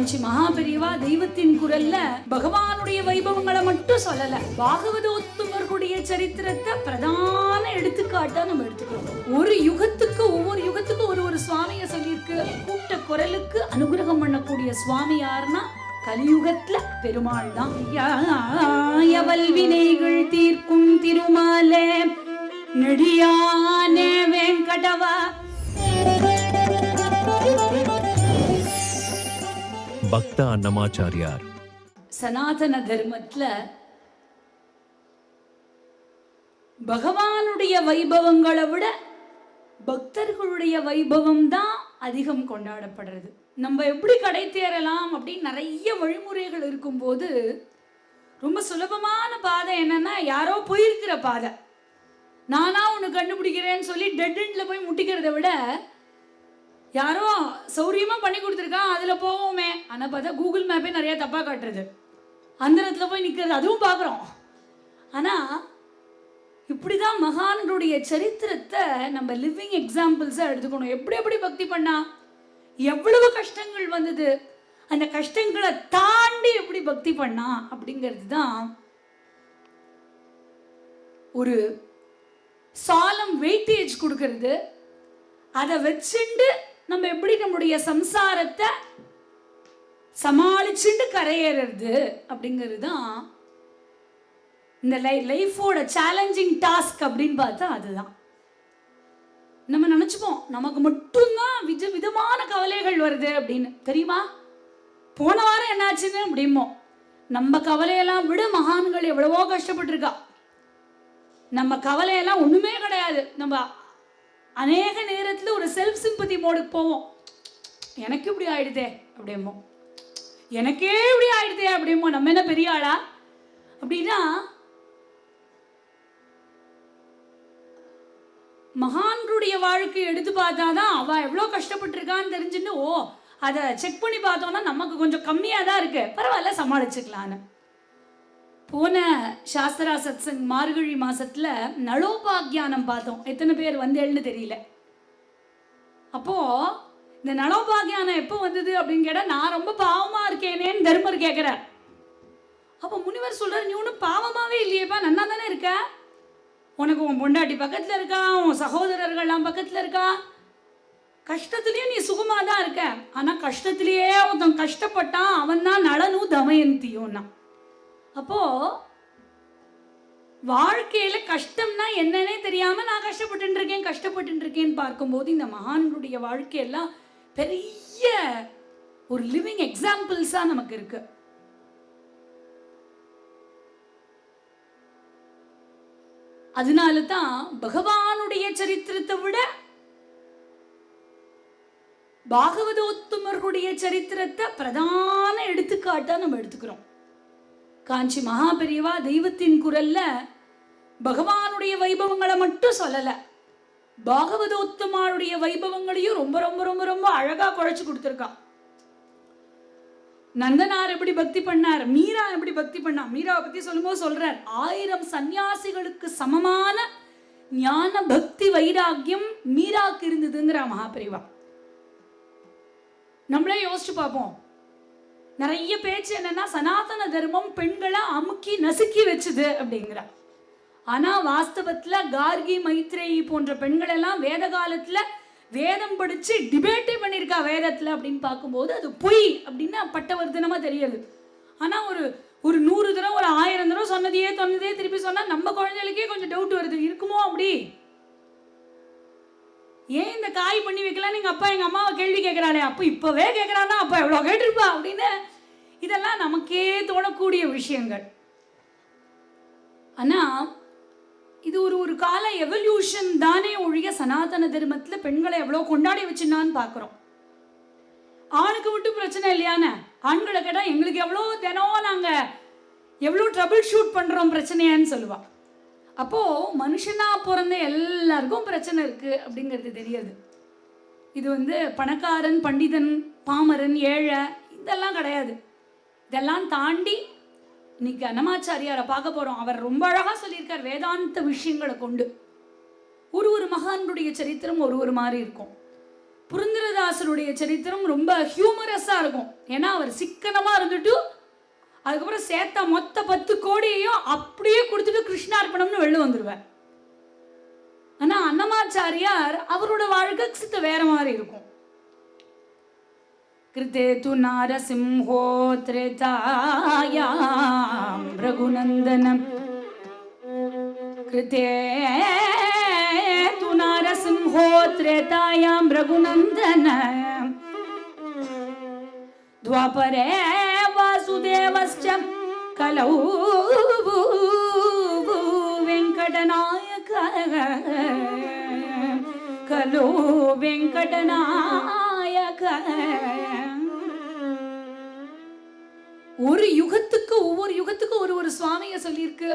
காஞ்சி மகாபெரிவா தெய்வத்தின் குரல்ல பகவானுடைய வைபவங்களை மட்டும் சொல்லல, பாகவதோத்தமர்களுடைய சரித்திரத்தை பிரதான எடுத்துக்காட்டா நம்ம எடுத்துக்கிறோம். ஒவ்வொரு யுகத்துக்கு ஒரு சுவாமிய சொல்லியிருக்கு. கூட்ட குரலுக்கு அனுகிரகம் பண்ணக்கூடிய சுவாமி யாருன்னா கலியுகத்துல பெருமாள் தான். வினைகள் தீர்க்கும் திருமாலே நெடியான வெங்கடவா. பக்த அன்னமாச்சாரியார் சனாதன தர்மத்துல பகவானுடைய வைபவங்களை விட பக்தர்களுடைய வைபவம் தான் அதிகம் கொண்டாடப்படுறது. நம்ம எப்படி கடை தேரலாம் அப்படின்னு நிறைய வழிமுறைகள் இருக்கும்போது ரொம்ப சுலபமான பாதை என்னன்னா, யாரோ போயிருக்கிற பாதை, நானா ஒன்று கண்டுபிடிக்கிறேன்னு சொல்லி டெட் எண்ட்ல போய் முட்டிக்கிறத விட யாரோ சௌரியமா பண்ணி கொடுத்துருக்கான் அதுல போவோமே. ஆனா பார்த்தா கூகுள் மேப்பே நிறைய தப்பா காட்டுறது, அந்த இடத்துல போய் நிற்கிறது அதுவும் பார்க்குறோம். ஆனா இப்படிதான் மகான்களுடைய சரித்திரத்தை நம்ம லிவிங் எக்ஸாம்பிள்ஸா எடுத்துக்கணும். எப்படி எப்படி பக்தி பண்ணா, எவ்வளவு கஷ்டங்கள் வந்தது, அந்த கஷ்டங்களை தாண்டி எப்படி பக்தி பண்ணா அப்படிங்கிறது தான் ஒரு சாலம் வெயிட்டேஜ் கொடுக்கறது. அதை வச்சுண்டு நம்ம எப்படி நம்முடைய சம்சாரத்தை சமாளிச்சுட்டு கரையேறது அப்படிங்கிறது தான் இந்த லைஃபோட சேலஞ்சிங் டாஸ்க் அப்படின்னு பார்த்தா அதுதான். நம்ம நினைச்சுப்போம் நமக்கு மட்டும்தான் விதமான கவலைகள் வருது அப்படின்னு. தெரியுமா, போன வாரம் என்னாச்சுன்னு அப்படிமோ. நம்ம கவலையெல்லாம் விட மகான்கள் எவ்வளவோ கஷ்டப்பட்டிருக்கா. நம்ம கவலையெல்லாம் ஒண்ணுமே கிடையாது. நம்ம அநேக நேரத்துல ஒரு செல்ஃப் சிம்பத்தி மோடுக்கு போவோம். எனக்கு இப்படி ஆயிடுதே அப்படிமோ, எனக்கே இப்படி ஆயிடுதே அப்படிமோ. நம்ம என்ன பெரிய ஆளா அப்படின்னா, மகான்களுடைய வாழ்க்கை எடுத்து பார்த்தாதான் அவ எவ்வளோ கஷ்டப்பட்டிருக்கான்னு தெரிஞ்சுட்டு, ஓ அதை செக் பண்ணி பார்த்தோம்னா நமக்கு கொஞ்சம் கம்மியாக தான் இருக்கு, பரவாயில்ல சமாளிச்சுக்கலான்னு. போன சாஸ்திரா சத்சங் மார்கழி மாசத்துல நலோபாக்யானம் பார்த்தோம். எத்தனை பேர் வந்தேன்னு தெரியல. அப்போ இந்த நலோபாக்யானம் எப்போ வந்தது அப்படின்னு கேட்டா, நான் ரொம்ப பாவமா இருக்கேனேன்னு தர்மர் கேட்கிறார். அப்போ முனிவர் சொல்றாரு, நீ ஒன்றும் பாவமாவே இல்லையேப்பா, நன்னா தானே இருக்க, உனக்கு உன் பொண்டாட்டி பக்கத்துல இருக்கா, உன் சகோதரர்கள்லாம் பக்கத்துல இருக்கா, கஷ்டத்திலயும் நீ சுகமா தான் இருக்க. ஆனா கஷ்டத்திலேயே ஒருத்தன் கஷ்டப்பட்டான், அவன் தான் நளனும் தமயந்தியும்னா. அப்போ வாழ்க்கையில கஷ்டம்னா என்னன்னே தெரியாம நான் கஷ்டப்பட்டு இருக்கேன்னு பார்க்கும்போது இந்த மகான்களுடைய வாழ்க்கையெல்லாம் பெரிய ஒரு லிவிங் எக்ஸாம்பிள்ஸா நமக்கு இருக்கு. அதனால தான் பகவானுடைய சரித்திரத்தை விட பாகவதோத்தமர்களுடைய சரித்திரத்தை பிரதான எடுத்துக்காட்டா நம்ம எடுத்துக்கிறோம். காஞ்சி மகாபெரிவா தெய்வத்தின் குரல்ல பகவானுடைய வைபவங்களை மட்டும் சொல்லல, பாகவதோத்தமாருடைய வைபவங்களையும் ரொம்ப ரொம்ப ரொம்ப ரொம்ப அழகா குழைச்சு கொடுத்துருக்கா. நந்தனார் எப்படி பக்தி பண்ணார், மீரா எப்படி பக்தி பண்ணா. மீராவை பத்தி சொல்லும்போது சொல்றார், 1000 சன்னியாசிகளுக்கு சமமான ஞான பக்தி வைராக்கியம் மீராக்கு இருந்ததுங்கிற மகாபெரிவா. நம்மளே யோசிச்சு பார்ப்போம். நிறைய பேச்சு என்னன்னா, சனாதன தர்மம் பெண்களை அமுக்கி நசுக்கி வச்சுது அப்படிங்கிற. ஆனா வாஸ்தவத்துல கார்கி மைத்ரேயி போன்ற பெண்கள் எல்லாம் வேத காலத்துல வேதம் படிச்சு டிபேட்டே பண்ணியிருக்கா வேதத்துல அப்படின்னு பார்க்கும்போது அது பொய் அப்படின்னு பட்டவர்த்தனமா தெரியுது. ஆனா ஒரு 100 தடவை ஒரு 1000 தடவை சொன்னதே திருப்பி சொன்னா நம்ம குழந்தைகளுக்கே கொஞ்சம் டவுட் வருது, இருக்குமோ அப்படி. ஏன் இந்த காய் பண்ணி வைக்கலாம் எங்க அப்பா எங்க அம்மாவை கேள்வி கேட்கிறானே, அப்போ இப்பவே கேட்கிறானா அப்ப எவ்வளவு கேட்டிருப்பா அப்படின்னு. இதெல்லாம் நமக்கே தோணக்கூடிய விஷயங்கள். ஆனா இது ஒரு கால எவல்யூஷன் தானே ஒழிய சனாதன தர்மத்துல பெண்களை எவ்வளவு கொண்டாடி வச்சுனான்னு பாக்குறோம். ஆணுக்கு மட்டும் பிரச்சனை இல்லையான, ஆண்களை கேட்டா எங்களுக்கு எவ்வளவு தினம் நாங்க எவ்வளவு ட்ரபிள் ஷூட் பண்றோம் பிரச்சனையான்னு சொல்லுவா. அப்போ மனுஷனா பிறந்த எல்லாருக்கும் பிரச்சனை இருக்கு அப்படிங்கிறது தெரியாது. இது பணக்காரன் பண்டிதன் பாமரன் ஏழை இதெல்லாம் கிடையாது. இதெல்லாம் தாண்டி இன்னைக்கு அன்னமாச்சாரியாரை பார்க்க போறோம். அவர் ரொம்ப அழகா சொல்லியிருக்கார் வேதாந்த விஷயங்களை கொண்டு. ஒரு மகானுடைய சரித்திரம் ஒரு மாதிரி இருக்கும். புரந்தரதாசருடைய சரித்திரம் ரொம்ப ஹியூமரஸா இருக்கும். ஏன்னா அவர் சிக்கனமா இருந்துட்டு அதுக்கப்புறம் சேர்த்த மொத்த 10 கோடியையும் அப்படியே கொடுத்துட்டு கிருஷ்ணார்ப்பணம்னு வெளில வந்துடுவார். ஆனா அன்னமாச்சாரியார் அவரோட வாழ்க்கை சித்த வேற மாதிரி இருக்கும். கிருதே து நாரசிம்ஹோ த்ரேதாயாம் ரகுநந்தனம் கிருதே து நாரசிம்ஹோ த்ரேதாயாம் ரகுநந்தனம் द्वापरे वासुदेवश्च कलौ वेङ्कटनायकः कलो वेङ्कटनायकः. ஒரு யுகத்துக்கு ஒவ்வொரு யுகத்துக்கு ஒரு சுவாமியை சொல்லியிருக்கு.